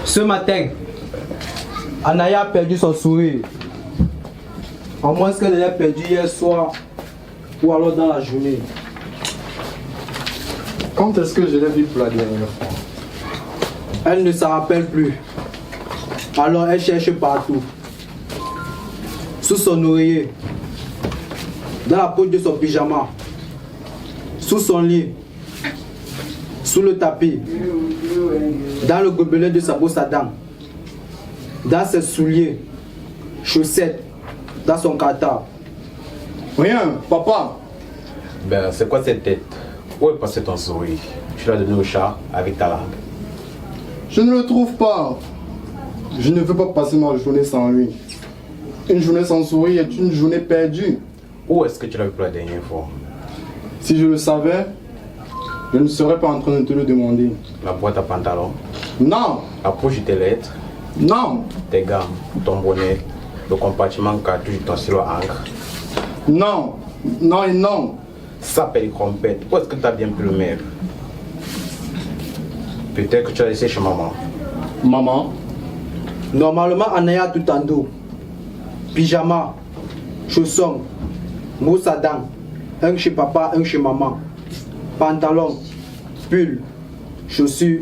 Ce matin, Anaya a perdu son sourire. À moins qu'elle l'ait perdu hier soir ou alors dans la journée. Quand est-ce que je l'ai vu pour la dernière fois? Elle ne s'en rappelle plus. Alors elle cherche partout. Sous son oreiller, dans la poche de son pyjama, sous son lit, sous le tapis, dans le gobelet de sa brosse à dents, dans ses souliers, chaussettes, dans son cartable. Rien, papa. Ben, c'est quoi cette tête? Où est passé ton sourire? Tu l'as donné au chat avec ta langue. Je ne le trouve pas. Je ne veux pas passer ma journée sans lui. Une journée sans sourire est une journée perdue. Où est-ce que tu l'as vu pour la dernière fois? Si je le savais, je ne serais pas en train de te le demander. La boîte à pantalon, Non, la poche de tes lettres, non, tes gants, ton bonnet, le compartiment cartouche de ton stylo à encre. non, non et non. Ça paye compète. Où est-ce que tu as bien pu le mettre? Peut-être que tu l'as laissé chez maman. Maman, Normalement, Anaya a tout en dos. Pyjama, chaussons, brosse à dents, un chez papa, un chez maman. Pantalon, pull, chaussures,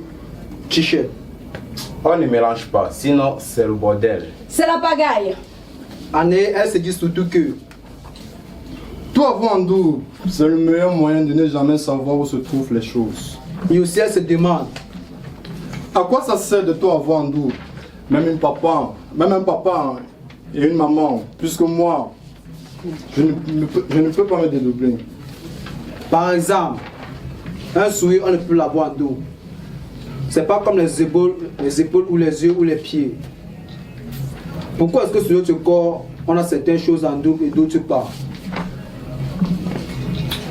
t-shirt. On ne mélange pas, sinon c'est le bordel. C'est la pagaille. Anaya, elle se dit surtout que toi avoir en doute, c'est le meilleur moyen de ne jamais savoir où se trouvent les choses. et aussi elle se demande À quoi ça sert de toi avoir en doute? Même un papa et une maman, plus que moi, je ne peux pas me dédoubler. par exemple, un sourire, on ne peut l'avoir en dos. C'est pas comme les épaules ou les yeux ou les pieds. Pourquoi est-ce que sur notre corps, on a certaines choses en double et d'autres pas?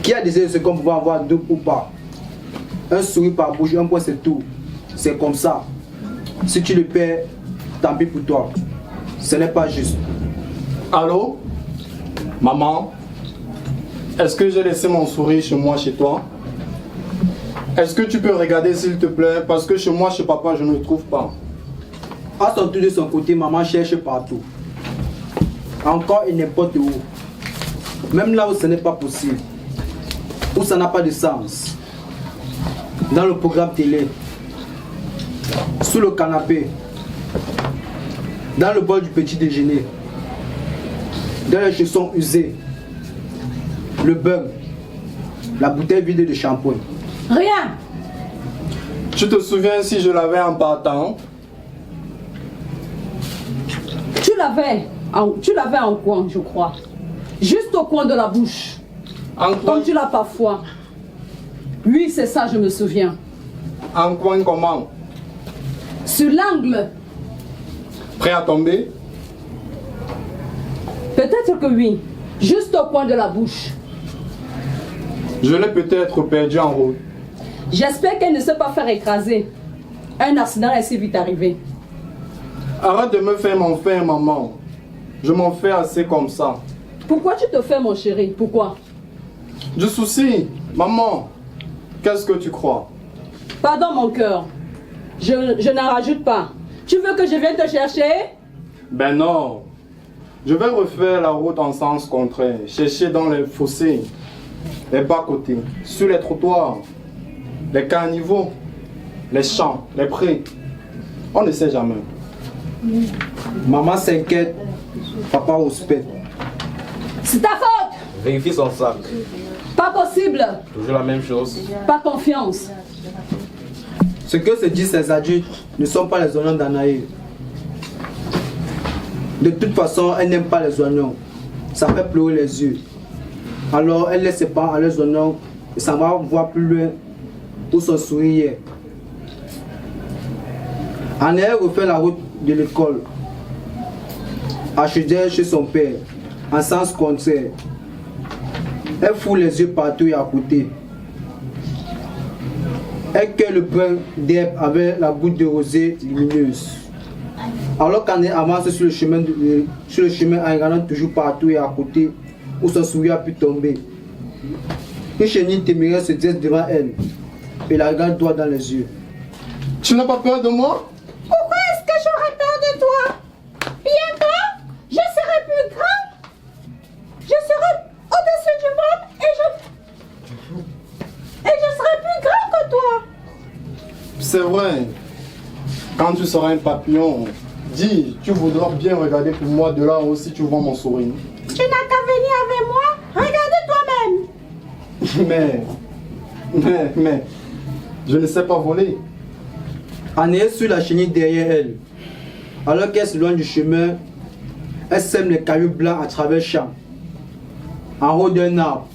Qui a décidé de ce qu'on pouvait avoir en double ou pas? Un sourire par bouche, un point c'est tout. C'est comme ça. Si tu le perds, tant pis pour toi. Ce n'est pas juste. Allô? Maman? Est-ce que j'ai laissé mon sourire chez moi, chez toi? Est-ce que tu peux regarder s'il te plaît? Parce que chez moi, chez papa, je ne le trouve pas. À son tour de son côté, maman cherche partout. Encore et n'importe où. Même là où ce n'est pas possible. Où ça n'a pas de sens. Dans le programme télé. Sous le canapé. Dans le bol du petit déjeuner. Dans les chaussons usés. Le bug. La bouteille vide de shampoing. Rien. Tu te souviens si je l'avais en partant? Tu l'avais en coin, je crois. Juste au coin de la bouche. En coin, Comme tu l'as parfois. Oui, c'est ça, je me souviens. en coin comment? Sur l'angle. Prêt à tomber? Peut-être que oui. Juste au coin de la bouche. Je l'ai peut-être perdu en route. J'espère qu'elle ne s'est pas faire écraser. Un accident est si vite arrivé. Arrête de me faire mon frère, maman. Je m'en fais assez comme ça. Pourquoi tu te fais, mon chéri? Pourquoi? Du souci, maman. Qu'est-ce que tu crois? Pardon, mon cœur. Je n'en rajoute pas. Tu veux que je vienne te chercher? Ben non. Je vais refaire la route en sens contraire. Chercher dans les fossés, les bas-côtés, sur les trottoirs, les caniveaux, les champs, les prés. On ne sait jamais. Maman s'inquiète. Papa rouspète. C'est ta faute! Vérifie son sac. Pas possible! Toujours la même chose. Pas confiance. Ce que se disent ces adultes ne sont pas les oignons d'Anaï. De toute façon, elle n'aime pas les oignons. Ça fait pleurer les yeux. Alors, elle laisse ses parents à les oignons et s'en va voir plus loin où son sourire est. Anaï refait la route de l'école. À Chaudière chez son père, en sens contraire. Elle fout les yeux partout et à côté. Elle cueille le brin d'herbe avec la goutte de rosée lumineuse. Alors qu'Anne avance sur le chemin en regardant toujours partout et à côté où son sourire a pu tomber. Une chenille téméraire se dresse devant elle et la regarde droit dans les yeux. Tu n'as pas peur de moi? Pourquoi C'est vrai. Quand tu seras un papillon, dis, tu voudras bien regarder pour moi de là haut si tu vois mon sourire. Tu n'as qu'à venir avec moi. Regarde toi-même. Mais, je ne sais pas voler. Anne est sur la chenille derrière elle. Alors qu'elle s'éloigne du chemin, elle sème les cailloux blancs à travers le champ. En haut d'un arbre,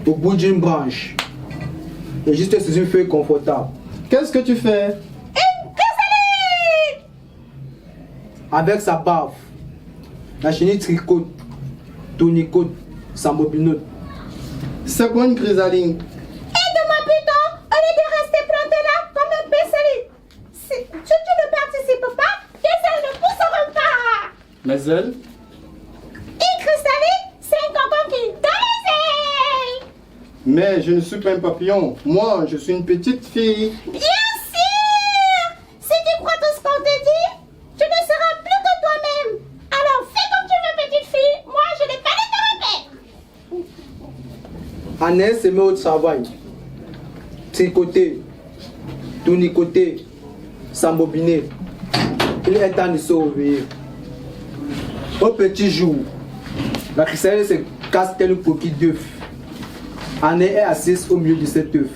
au bout d'une branche, et juste sous une feuille confortable. Qu'est-ce que tu fais? Avec sa baffe, la chenille tricote, tournicote, s'embobinote. C'est quoi une chrysaline? Aide-moi plutôt, au lieu de rester planté là comme un péceli. Si tu ne participes pas, tes ailes ne pousseront pas. Mes ailes? Une cristalline, c'est un cocon qui donne les ailes. Mais je ne suis pas un papillon. Moi, je suis une petite fille. Bien sûr. Si tu crois tout ce qu'on te dit, tu ne seras plus que toi-même. Alors fais comme tu veux, petite fille. Moi, je n'ai pas de te répéter. Anne se met au travail. Tricoter, tournicoter, s'embobiner. Il est temps de se réveiller. Au petit jour, la chrysalide se casse tel une coquille d'œuf. Anne est assise au milieu de cet œuf.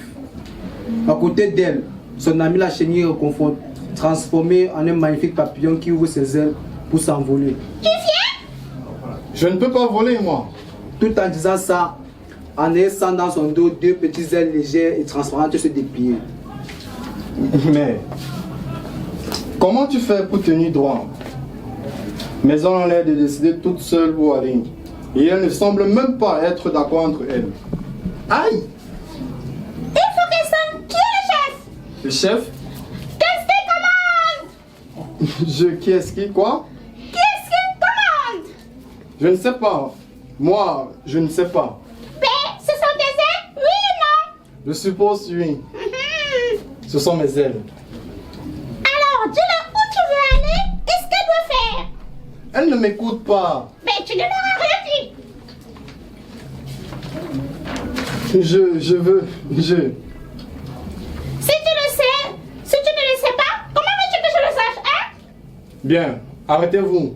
À côté d'elle, son ami la chenille reconfort, transformé en un magnifique papillon qui ouvre ses ailes pour s'envoler. Tu viens? Je ne peux pas voler, moi. Tout en disant ça, Anne sent dans son dos deux petites ailes légères et transparentes se déplier. Mais, comment tu fais pour tenir droit? Mais elles ont l'air de décider toutes seules où aller. Et elles ne semblent même pas être d'accord entre elles. Aïe! Il faut qu'elle sente qui est le chef. Le chef? Qu'est-ce qu'il commande? Qui est-ce qui? Quoi? Qu'est-ce qu'il commande? Je ne sais pas. Moi, je ne sais pas. Ben, ce sont tes ailes, oui ou non? Je suppose oui. Ce sont mes ailes. Alors, dis-leur où tu veux aller et ce qu'elle doit faire. Elles ne m'écoutent pas. Mais tu ne leur as rien dit. Je veux. Si tu le sais, si tu ne le sais pas, comment veux-tu que je le sache, hein? Bien, arrêtez-vous.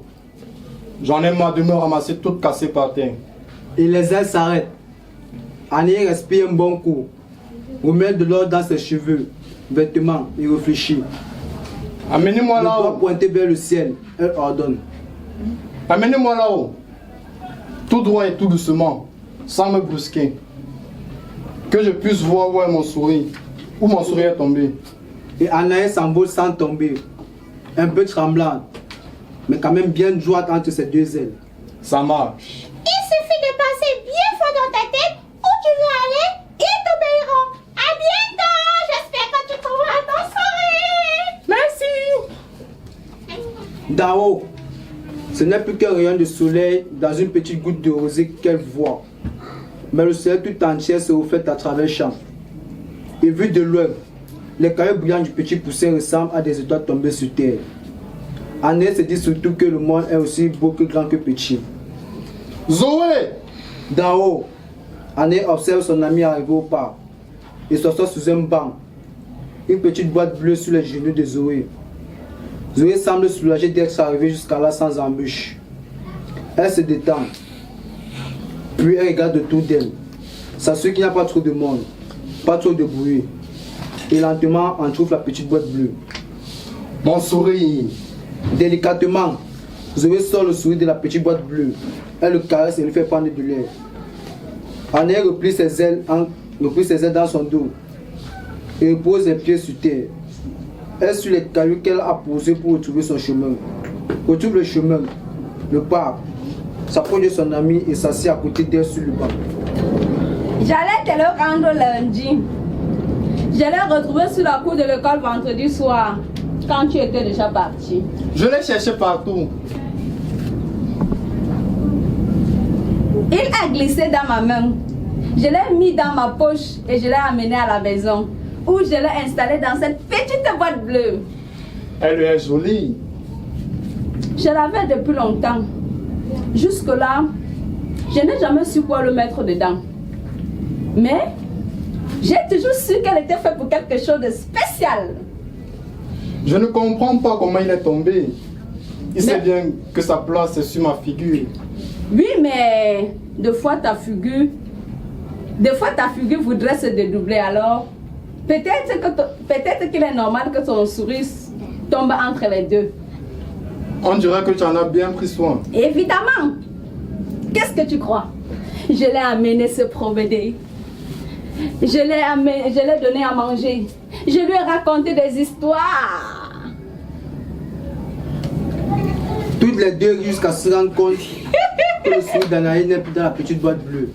J'en ai marre de me ramasser toutes cassées par terre. Et les ailes s'arrêtent. Anne respire un bon coup. Remet de l'ordre dans ses cheveux, vêtements et réfléchit. Amenez-moi Le doigt là-haut. pointé vers le ciel, elle ordonne. Amenez-moi là-haut. Tout droit et tout doucement, sans me brusquer. Que je puisse voir où est mon sourire, où mon sourire est tombé. Et Anaïs s'envole sans tomber, un peu tremblante, mais quand même bien droite entre ses deux ailes. Ça marche. Il suffit de passer bien fort dans ta tête où tu veux aller, ils t'obéiront. À bientôt, j'espère que tu trouveras ton sourire. Merci. D'en-haut, ce n'est plus qu'un rayon de soleil dans une petite goutte de rosée qu'elle voit. Mais le soleil tout entier se reflète à travers le champ. Et vu de loin, les cailloux brillants du petit poussin ressemblent à des étoiles tombées sur terre. Annette se dit surtout que le monde est aussi beau que grand que petit. Zoé! D'en haut, Annette observe son ami arriver au parc et s'assoit sous un banc. Une petite boîte bleue sur les genoux de Zoé. Zoé semble soulagée d'être arrivée jusqu'à là sans embûche. Elle se détend. Puis elle regarde autour d'elle. S'assure qu'il n'y a pas trop de monde, pas trop de bruit. Et lentement, on trouve la petite boîte bleue. Mon sourire! Délicatement, Zoé sort le sourire de la petite boîte bleue. Elle le caresse et lui fait prendre de l'air. Annette replie ses ailes dans son dos et repose les pieds sur terre. Elle suit les cailloux qu'elle a posés pour retrouver son chemin. Retrouve le chemin, le parc, s'approche de son ami et s'assied à côté d'elle sur le banc. J'allais te le rendre lundi. Je l'ai retrouvé sur la cour de l'école vendredi soir, quand tu étais déjà parti. Je l'ai cherché partout. Il a glissé dans ma main. Je l'ai mis dans ma poche et je l'ai amené à la maison, où je l'ai installé dans cette petite boîte bleue. Elle est jolie. Je l'avais depuis longtemps. Jusque-là, je n'ai jamais su quoi le mettre dedans. Mais J'ai toujours su qu'elle était faite pour quelque chose de spécial. Je ne comprends pas comment il est tombé. Il sait Mais- bien que sa place est sur ma figure. Oui, mais des fois ta figure voudrait se dédoubler. Alors, peut-être qu'il est normal que son sourire tombe entre les deux. On dirait que tu en as bien pris soin. Évidemment. Qu'est-ce que tu crois? Je l'ai amené se promener. Je l'ai donné à manger. Je lui ai raconté des histoires. Toutes les deux jusqu'à se rendre compte que le sourire d'Anaïs n'est plus dans la petite boîte bleue.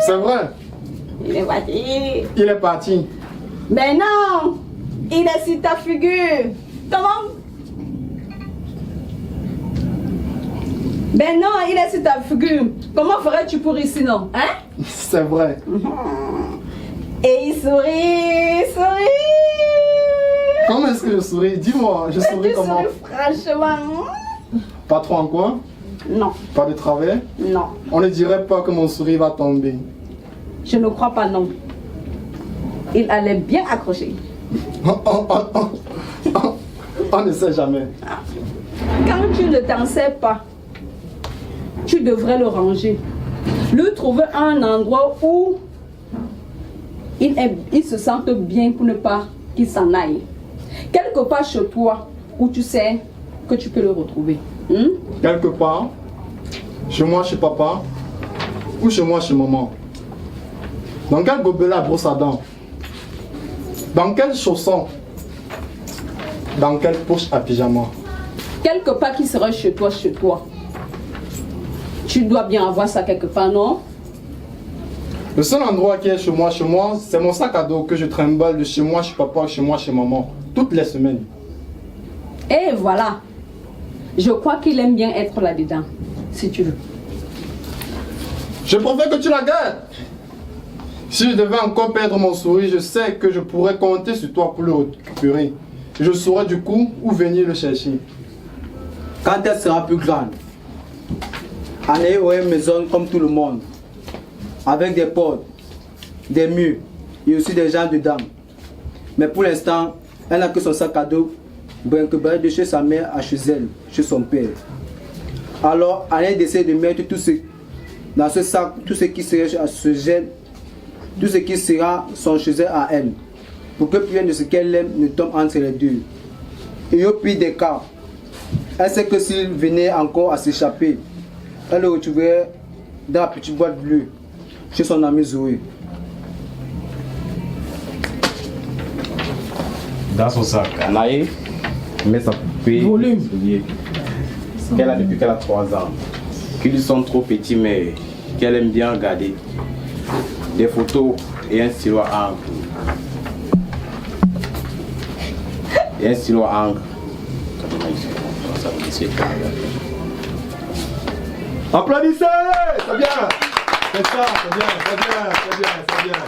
C'est vrai, Il est parti. il est parti. Mais non, il est sur ta figure. Comment? Mais non, il est sur ta figure. Comment ferais-tu pour ici, non? Hein? C'est vrai. Et il sourit, il sourit. Comment est-ce que je souris? Dis-moi, je souris Tu comment? souris franchement. Pas trop en quoi? Non, Pas de travers? non. On ne dirait pas que mon sourire va tomber. Je ne crois pas, non. Il allait bien accrocher. On ne sait jamais. Quand tu ne t'en sais pas, tu devrais le ranger. Lui trouver un endroit où il se sente bien pour ne pas qu'il s'en aille. Quelque part chez toi où tu sais que tu peux le retrouver. Quelque part, chez moi, chez papa, ou chez moi, chez maman. Dans quel gobelet à brosse à dents? Dans quel chausson? Dans quelle poche à pyjama? Quelque part qui serait chez toi, chez toi. Tu dois bien avoir ça quelque part, non? Le seul endroit qui est chez moi, c'est mon sac à dos que je trimballe de chez moi, chez papa, chez moi, chez maman, toutes les semaines. Et voilà. Je crois qu'il aime bien être là-dedans, si tu veux. Je préfère que tu la gardes. Si je devais encore perdre mon sourire, je sais que je pourrais compter sur toi pour le récupérer. Je saurais du coup où venir le chercher. Quand elle sera plus grande, Anaïs aura une maison comme tout le monde, avec des portes, des murs et aussi des gens dedans. Mais pour l'instant, elle n'a que son sac à dos, brinque-balle de chez sa mère à chez elle, chez son père. Alors, Anaïs décide de mettre tout ce dans ce sac, tout ce qui serait à ce gel, tout ce qui sera son chez elle à elle, pour que plus rien de ce qu'elle aime ne tombe entre les deux. Et au pire des cas, elle sait que s'il venait encore à s'échapper, elle le retrouverait dans la petite boîte bleue, chez son ami Zoé. Dans son sac, Anaïs met sa poupée Volume. qu'elle a depuis qu'elle a 3 ans, qui lui sont trop petits mais qu'elle aime bien regarder. Des photos et un stylo à encre. Et un stylo à encre. Applaudissez! C'est bien! C'est ça, c'est bien, c'est bien, c'est bien, c'est bien.